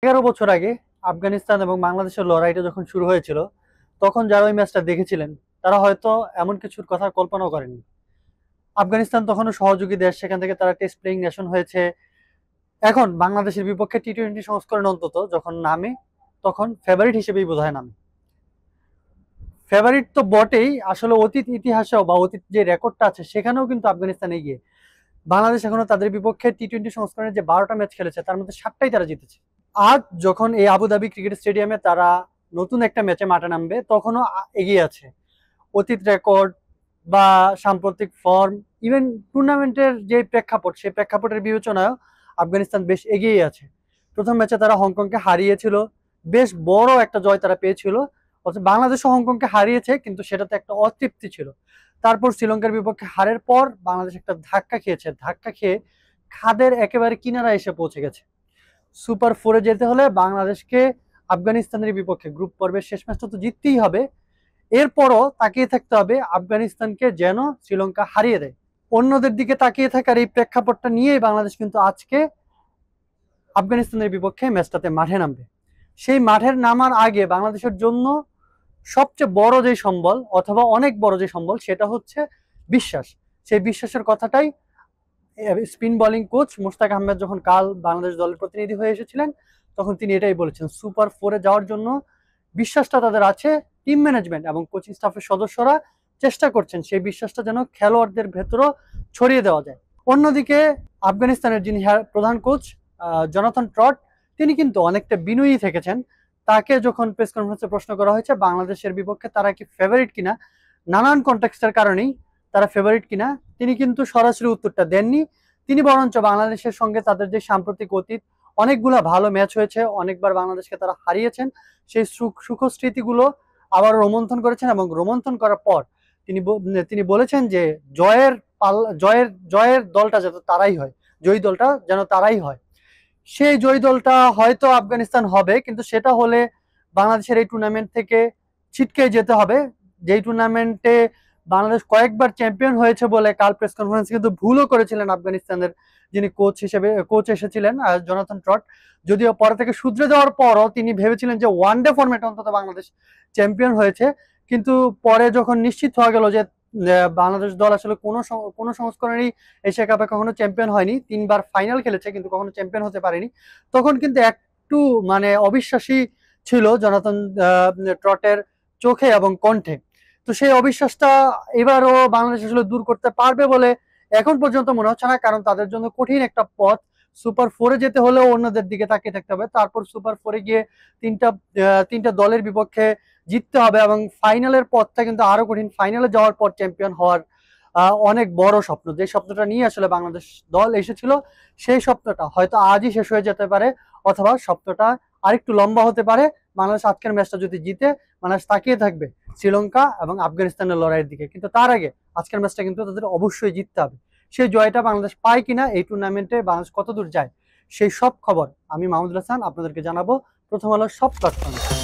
11 বছর আগে আফগানিস্তান এবং বাংলাদেশের লড়াইটা যখন শুরু হয়েছিল, তখন যারা ওই ম্যাচটা দেখেছিলেন তারা হয়তো এমন কিছুর কথা কল্পনাও করেননি। আফগানিস্তান তখনও সহযোগী দেশ, সেখান থেকে তারা টেস্ট প্লেইং নেশন হয়েছে। এখন বাংলাদেশের বিপক্ষে টি-20 সংস্করণ অন্তত যখন নামে, তখন ফেভারিট হিসেবেই বোধহয় নামে। ফেভারিট তো বটেই, আসলে অতীত ইতিহাসেও বা অতীত যে রেকর্ডটা আছে সেখানেও কিন্তু আফগানিস্তান এগিয়ে। বাংলাদেশ এখনো তাদের বিপক্ষে টি-20 সংস্করণের যে 12টা ম্যাচ খেলেছে তার মধ্যে 7টাই তারা জিতেছে। আজ যখন এই আবুধাবি ক্রিকেট স্টেডিয়ামে তারা নতুন একটা ম্যাচে মাঠে নামবে, তখনও এগিয়ে আছে। অতীত রেকর্ড বা সাম্প্রতিক ফর্ম, ইভেন টুর্নামেন্টের যে প্রেক্ষাপট, সেই প্রেক্ষাপটের বিবেচনায় আফগানিস্তান বেশ এগিয়ে আছে। প্রথম ম্যাচে তারা হংকংকে হারিয়েছিল, বেশ বড় একটা জয় তারা পেয়েছিল। অথচ বাংলাদেশও হংকংকে হারিয়েছে, কিন্তু সেটাতে একটা অতৃপ্তি ছিল। তারপর শ্রীলঙ্কার বিপক্ষে হারের পর বাংলাদেশ একটা ধাক্কা খেয়েছে, ধাক্কা খেয়ে খাদের একেবারে কিনারা এসে পৌঁছে গেছে। সুপার ফোরে যেতে হলে বাংলাদেশকে আফগানিস্তানের বিপক্ষে গ্রুপ পর্বের শেষ ম্যাচটা তো জিততেই হবে। এরপরও তাকিয়ে থাকতে হবে আফগানিস্তানকে যেন শ্রীলঙ্কা হারিয়ে দেয়। অন্যদের দিকে তাকিয়ে থাকার এই প্রেক্ষাপটটা নিয়েই বাংলাদেশ কিন্তু আজকে আফগানিস্তানের বিপক্ষে ম্যাচটাতে মাঠে নামবে। সেই মাঠের নামার আগে বাংলাদেশের জন্য সবচেয়ে বড় যে সম্বল, অথবা অনেক বড় যে সম্বল, সেটা হচ্ছে বিশ্বাস। সেই বিশ্বাসের কথাটাই spin bowling coach Mushtaq Ahmed যখন কাল বাংলাদেশ দলের প্রতিনিধি হয়ে এসেছিলেন, তখন তিনি এটাই বলেছেন, সুপার ফোরে যাওয়ার জন্য বিশ্বাসটা তাদের আছে। টিম ম্যানেজমেন্ট এবং কোচিং স্টাফের সদস্যরা চেষ্টা করছেন সেই বিশ্বাসটা যেন খেলোয়াড়দের ভেতরও ছড়িয়ে দেওয়া যায়। অন্যদিকে আফগানিস্তানের যিনি প্রধান কোচ জনাথন ট্রট, তিনি কিন্তু অনেকটা বিনয়ী থেকেছেন। তাকে যখন প্রেস কনফারেন্সে প্রশ্ন করা হয়েছে বাংলাদেশের বিপক্ষে তারা কি ফেভারিট কিনা, নানান কনটেক্সটের কারণেই তারা ফেভারিট কিনা, তিনি কিন্তু সরাসরি উত্তরটা দেননি। তিনি বরঞ্চ বাংলাদেশের সঙ্গে তাদের যে সাম্প্রতিক অতীত, অনেকগুলা ভালো ম্যাচ হয়েছে, অনেকবার বাংলাদেশকে তারা হারিয়েছেন, সেই সুখ স্মৃতিগুলো আবার রোমন্থন করেছেন। এবং রোমন্থন করার পর তিনি বলেছেন যে জয়ের দলটা যেন তারাই হয়, জয়ী দলটা যেন তারাই হয়। সেই জয়ী দলটা হয়তো আফগানিস্তান হবে, কিন্তু সেটা হলে বাংলাদেশের এই টুর্নামেন্ট থেকে ছিটকে যেতে হবে। যেই টুর্নামেন্টে বাংলাদেশ কয়েকবার চ্যাম্পিয়ন হয়েছে বলে কাল প্রেস কনফারেন্সে কিন্তু ভুলও করেছিলেন আফগানিস্তানের যিনি কোচ এসেছিলেন জনাথন ট্রট। যদিও পরে থেকে শুধরে দেওয়ার পরও তিনি ভেবেছিলেন যে ওয়ানডে ফরম্যাটে অন্তত বাংলাদেশ চ্যাম্পিয়ন হয়েছে, কিন্তু পরে যখন নিশ্চিত হয়ে গেল যে বাংলাদেশ দল আসলে কোনো সংস্করণেই এশিয়া কাপে কখনো চ্যাম্পিয়ন হয়নি, 3বার ফাইনাল খেলেছে কিন্তু কখনো চ্যাম্পিয়ন হতে পারেনি, তখন কিন্তু একটু মানে অবিশ্বাসী ছিল জনাথন ট্রটের চোখে এবং কণ্ঠে। তো সেই অবিশ্বাসটা এবারও বাংলাদেশ আসলে দূর করতে পারবে বলে এখন পর্যন্ত মনে হচ্ছে না, কারণ তাদের জন্য কঠিন একটা পথ। সুপার ফোরে যেতে হলেও অন্যদের দিকে তাকিয়ে থাকতে হবে, তারপর সুপার ফোরে গিয়ে তিনটা দলের বিপক্ষে জিততে হবে, এবং ফাইনালের পথটা কিন্তু আরো কঠিন। ফাইনালে যাওয়ার পর চ্যাম্পিয়ন হওয়ার অনেক বড় স্বপ্ন, যে স্বপ্নটা নিয়ে আসলে বাংলাদেশ দল এসেছিল, সেই স্বপ্নটা হয়তো আজই শেষ হয়ে যেতে পারে, অথবা স্বপ্নটা আরেকটু লম্বা হতে পারে। বাংলাদেশ আজকের ম্যাচটা যদি জিতে, বাংলাদেশ তাকিয়ে থাকবে শ্রীলঙ্কা এবং আফগানিস্তানের লড়াইয়ের দিকে, কিন্তু তার আগে আজকের ম্যাচটা কিন্তু তাদের অবশ্যই জিততে হবে। সেই জয়টা বাংলাদেশ পায় কিনা, এই টুর্নামেন্টে বাংলাদেশ কতদূর যায়, সেই সব খবর আমি মাহমুদুল হাসান আপনাদেরকে জানাবো প্রথম আলোর সব প্ল্যাটফর্মে।